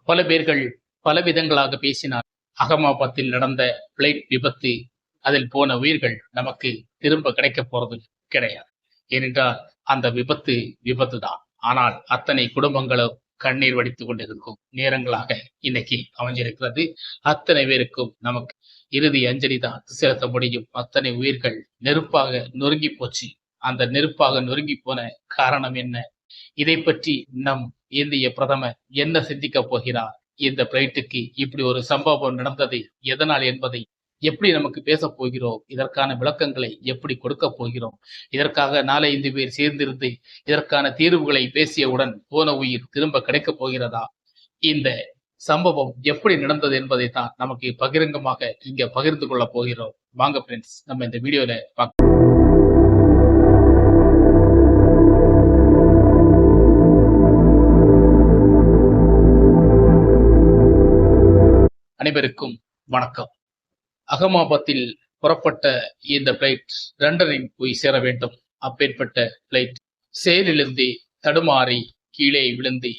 பல பேர்கள் பல விதங்களாக பேசினார். அகமாபாத்தில் நடந்த பிளைட் விபத்து, அதில் போன உயிர்கள் நமக்கு திரும்ப கிடைக்க போறது கிடையாது. ஏனென்றால் அந்த விபத்து விபத்து தான். ஆனால் அத்தனை குடும்பங்களும் கண்ணீர் வடித்துக் கொண்டிருக்கும் நேரங்களாக இன்னைக்கு அமைஞ்சிருக்கிறது. அத்தனை பேருக்கும் நமக்கு இறுதி அஞ்சலி தான் செலுத்த முடியும். அத்தனை உயிர்கள் நெருப்பாக நொறுங்கி போச்சு. அந்த நெருப்பாக நொறுங்கி போன காரணம் என்ன? இதை பற்றி நம் இந்திய பிரதமர் என்ன சிந்திக்க போகிறார்? இந்த பிளைட்டுக்கு இப்படி ஒரு சம்பவம் நடந்தது எதனால் என்பதை எப்படி நமக்கு பேச போகிறோம்? இதற்கான விளக்கங்களை எப்படி கொடுக்க போகிறோம்? இதற்காக 4-5 பேர் சேர்ந்திருந்து இதற்கான தீர்வுகளை பேசியவுடன் போன உயிர் திரும்ப கிடைக்கப் போகிறதா? இந்த சம்பவம் எப்படி நடந்தது என்பதை தான் நமக்கு பகிரங்கமாக இங்க பகிர்ந்து கொள்ள போகிறோம். வாங்க ஃப்ரெண்ட்ஸ், நம்ம இந்த வீடியோல பார்க்கலாம். அனைவருக்கும் வணக்கம். அகமாபாத்தில் புறப்பட்ட இந்த பிளைட் லண்டனில் போய் சேர வேண்டும். அப்பேற்பட்ட பிளைட் செயலிலிருந்து தடுமாறி கீழே விழுந்து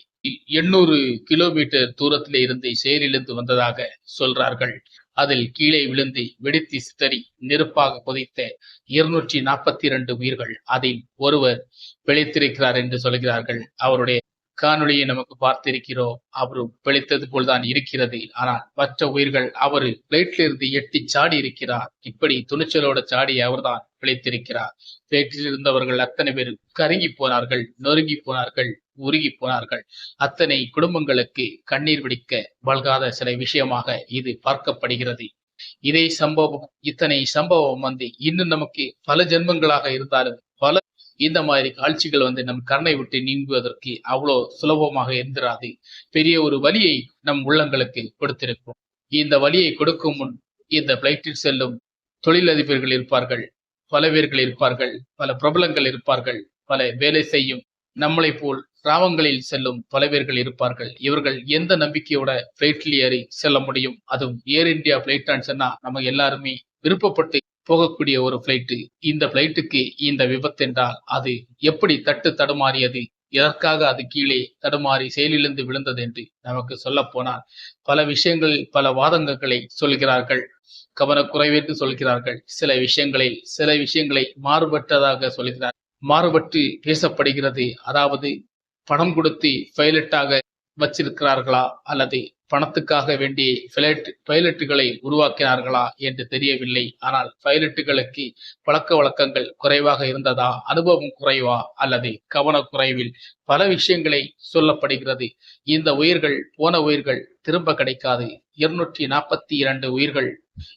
800 கிலோமீட்டர் தூரத்திலே இருந்து செயலிலிருந்து வந்ததாக சொல்றார்கள். அதில் கீழே விழுந்து வெடித்து சிதறி நெருப்பாக கொதித்த 242 உயிர்கள், அதில் ஒருவர் பிழைத்திருக்கிறார் என்று சொல்கிறார்கள். அவருடைய காணொளியை நமக்கு பார்த்திருக்கிறோம். அவரும் பிழைத்தது போல்தான் இருக்கிறது. ஆனால் மற்ற உயிர்கள் அவர் பிளைட்ல இருந்து எட்டி சாடி இருக்கிறார். இப்படி துணிச்சலோட சாடி அவர்தான் பிழைத்திருக்கிறார். பிளைட்டில் இருந்தவர்கள் அத்தனை பேர் கருங்கி போனார்கள், நொறுங்கி போனார்கள், உருகி போனார்கள். அத்தனை குடும்பங்களுக்கு கண்ணீர் பிடிக்க வல்காத சில விஷயமாக இது பார்க்கப்படுகிறது. இதே சம்பவம், இத்தனை சம்பவம் இன்னும் நமக்கு பல ஜென்மங்களாக இருந்தாலும் பல இந்த மாதிரி காட்சிகள் நம் கண்ணை விட்டு நீங்குவதற்கு அவ்வளோ சுலபமாக இருந்திராது. பெரிய ஒரு வலியை நம் உள்ளங்களுக்கு கொடுத்திருக்கும். இந்த வலியை கொடுக்கும் முன் இந்த பிளைட்டில் செல்லும் தொழிலதிபர்கள் இருப்பார்கள், பல பேர்கள் இருப்பார்கள், பல பிரபலங்கள் இருப்பார்கள், பல வேலை செய்யும் நம்மளை போல் கிராமங்களில் செல்லும் பல பேர்கள் இருப்பார்கள். இவர்கள் எந்த நம்பிக்கையோட பிளைட்டில் ஏறி செல்ல முடியும்? அதுவும் ஏர் இந்தியா பிளைட் சொன்னா நம்ம எல்லாருமே விருப்பப்பட்டு போகக்கூடிய ஒரு பிளைட்டு. இந்த பிளைட்டுக்கு இந்த விபத்து என்றால் அது எப்படி தடுமாறியது, எதற்காக அது கீழே தடுமாறி செயலிலிருந்து விழுந்தது என்று நமக்கு சொல்ல போனால் பல விஷயங்கள், பல வாதங்களை சொல்கிறார்கள். கவனக்குறைவென்று சொல்கிறார்கள். சில விஷயங்களை மாறுபட்டதாக சொல்கிறார். மாறுபட்டு பேசப்படுகிறது. அதாவது பணம் கொடுத்து பைலட்டாக வச்சிருக்கிறார்களா அல்லது பணத்துக்காக வேண்டிய பைலட்டுகளை உருவாக்கினார்களா என்று தெரியவில்லை. ஆனால் பைலட்டுகளுக்கு பழக்க வழக்கங்கள் குறைவாக இருந்ததா, அனுபவம் குறைவா, அல்லது கவனக்குறைவில் பல விஷயங்களை சொல்லப்படுகிறது. இந்த உயிர்கள், போன உயிர்கள் திரும்ப கிடைக்காது. 242 உயிர்கள்,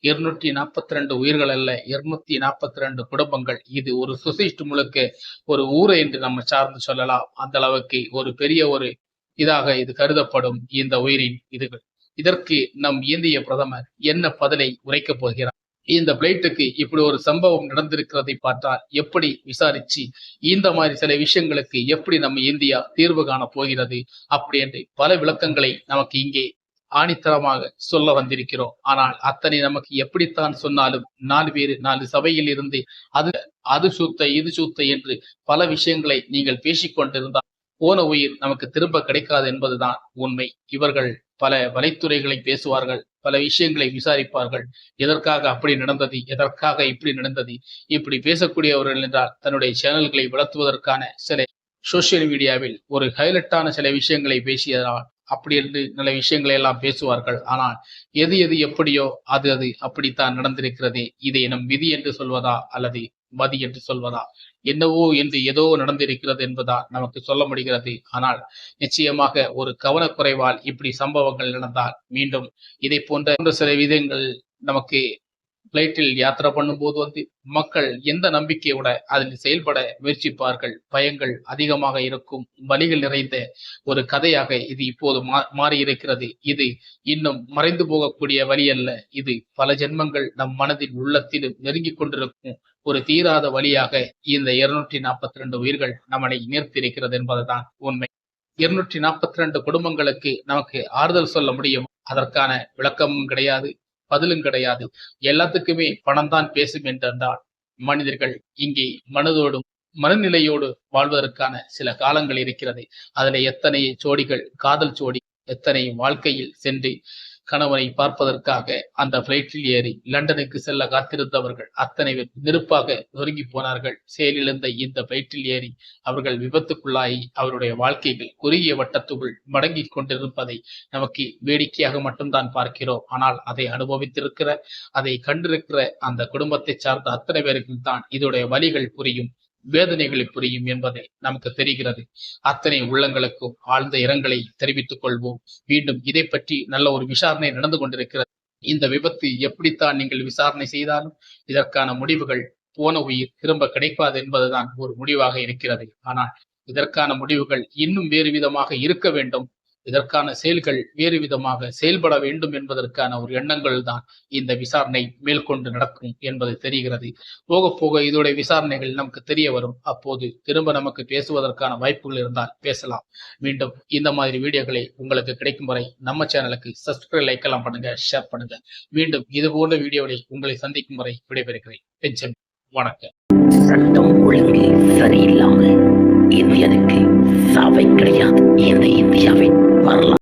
242 உயிர்கள் அல்ல, 242 குடும்பங்கள். இது ஒரு சொசைட்டி முழுக்க ஒரு ஊரை என்று நம்ம சார்ந்து சொல்லலாம். அந்த அளவுக்கு ஒரு பெரிய ஒரு இதாக இது கருதப்படும் இந்த உயிரின் இதுகள். இதற்கு நம் இந்திய பிரதமர் என்ன பதிலை உரைக்கப் போகிறார்? இந்த பிளைட்டுக்கு இப்படி ஒரு சம்பவம் நடந்திருக்கிறதை பார்த்தால் எப்படி விசாரிச்சு இந்த மாதிரி சில விஷயங்களுக்கு எப்படி நம்ம இந்தியா தீர்வு காண போகிறது அப்படி என்று பல விளக்கங்களை நமக்கு இங்கே ஆணித்தரமாக சொல்ல வந்திருக்கிறோம். ஆனால் அத்தனை நமக்கு எப்படித்தான் சொன்னாலும் 4 பேர் 4 சபையில் இருந்து அது சூத்த இது சூத்த என்று பல விஷயங்களை நீங்கள் பேசிக்கொண்டிருந்தால் போன உயிர் நமக்கு திரும்ப கிடைக்காது என்பதுதான் உண்மை. இவர்கள் பல வலைத்துறைகளை பேசுவார்கள், பல விஷயங்களை விசாரிப்பார்கள். எதற்காக அப்படி நடந்தது, எதற்காக இப்படி நடந்தது, இப்படி பேசக்கூடியவர்கள் என்றால் தன்னுடைய சேனல்களை வளர்த்துவதற்கான சில சோசியல் மீடியாவில் ஒரு ஹைலைட்டான சில விஷயங்களை பேசியதால் அப்படி என்று நல்ல விஷயங்களை எல்லாம் பேசுவார்கள். ஆனால் எது எப்படியோ அது அப்படித்தான் நடந்திருக்கிறது. இதை நம் விதி என்று சொல்வதா அல்லது மதி என்று சொல்வதா, என்னவோ என்று ஏதோ நடந்திருக்கிறது என்பதா நமக்கு சொல்ல முடிகிறது. ஆனால் நிச்சயமாக ஒரு கவனக்குறைவால் இப்படி சம்பவங்கள் நடந்தால் மீண்டும் இதை போன்ற சில விதங்கள் நமக்கு பிளைட்டில் யாத்திரை பண்ணும்போது மக்கள் எந்த நம்பிக்கையோட அதில் செயல்பட முயற்சிப்பார்கள். பயங்கள் அதிகமாக இருக்கும். வலிகள் நிறைந்த ஒரு கதையாக இது இப்போது மாறி இருக்கிறது. இது இன்னும் மறைந்து போகக்கூடிய வழி அல்ல. இது பல ஜென்மங்கள் நம் மனதில் உள்ளத்திலும் நெருங்கி கொண்டிருக்கும் ஒரு தீராத வழியாக இந்த 242 உயிர்கள் நம்மளை நேர்த்திருக்கிறது என்பதுதான் உண்மை. 242 குடும்பங்களுக்கு நமக்கு ஆறுதல் சொல்ல முடியும். அதற்கான விளக்கமும் கிடையாது, பதிலும் கிடையாது. எல்லாத்துக்குமே பணம் தான் பேசும் என்றால் மனிதர்கள் இங்கே மனதோடும் மனநிலையோடு வாழ்வதற்கான சில காலங்கள் இருக்கிறது. அதுல எத்தனை ஜோடிகள், காதல் ஜோடி எத்தனை வாழ்க்கையில் சென்று கணவனை பார்ப்பதற்காக அந்த பிளைட்டில் ஏறி லண்டனுக்கு செல்ல காத்திருந்தவர்கள் அத்தனை பேர் நெருப்பாக நொறுங்கி போனார்கள். செயலிழந்த இந்த பிளைட்டில் ஏறி அவர்கள் விபத்துக்குள்ளாகி அவருடைய வாழ்க்கைகள் குறுகிய வட்டத்துக்குள் மடங்கிக் கொண்டிருப்பதை நமக்கு வேடிக்கையாக மட்டும்தான் பார்க்கிறோம். ஆனால் அதை அனுபவித்திருக்கிற, அதை கண்டிருக்கிற அந்த குடும்பத்தை சார்ந்த அத்தனை பேருக்கு தான் இதோடைய வலிகள் புரியும், வேதனைகளை புரியும் என்பதை நமக்கு தெரிகிறது. அத்தனை உள்ளங்களுக்கும் ஆழ்ந்த இரங்கலை தெரிவித்துக் கொள்வோம். மீண்டும் இதை பற்றி நல்ல ஒரு விசாரணை நடந்து கொண்டிருக்கிறது. இந்த விபத்து எப்படித்தான் நீங்கள் விசாரணை செய்தாலும் இதற்கான முடிவுகள் போன உயிர் திரும்ப கிடைக்காது என்பதுதான் ஒரு முடிவாக இருக்கிறது. ஆனால் இதற்கான முடிவுகள் இன்னும் வேறு விதமாக இருக்க வேண்டும், இதற்கான செயல்கள் வேறு விதமாக செயல்பட வேண்டும் என்பதற்கான ஒரு எண்ணங்கள் தான் இந்த விசாரணை மேற்கொண்டு நடக்கும் என்பது தெரிகிறது. போக போக இதோடைய விசாரணைகள் நமக்கு தெரிய வரும். அப்போது திரும்ப நமக்கு பேசுவதற்கான வாய்ப்புகள் இருந்தால் பேசலாம். மீண்டும் இந்த மாதிரி வீடியோக்களை உங்களுக்கு கிடைக்கும் வரை நம்ம சேனலுக்கு சப்ஸ்கிரைப், லைக் எல்லாம் பண்ணுங்க, ஷேர் பண்ணுங்க. மீண்டும் இது போன்ற வீடியோவை உங்களை சந்திக்கும் வரை விடைபெறுகிறேன். பெஞ்சமின். வணக்கம். சட்டம் ஒழுங்கு சரியில்லாமல் இந்தியனுக்கு சாவை கிடையாது. இந்த இந்தியாவை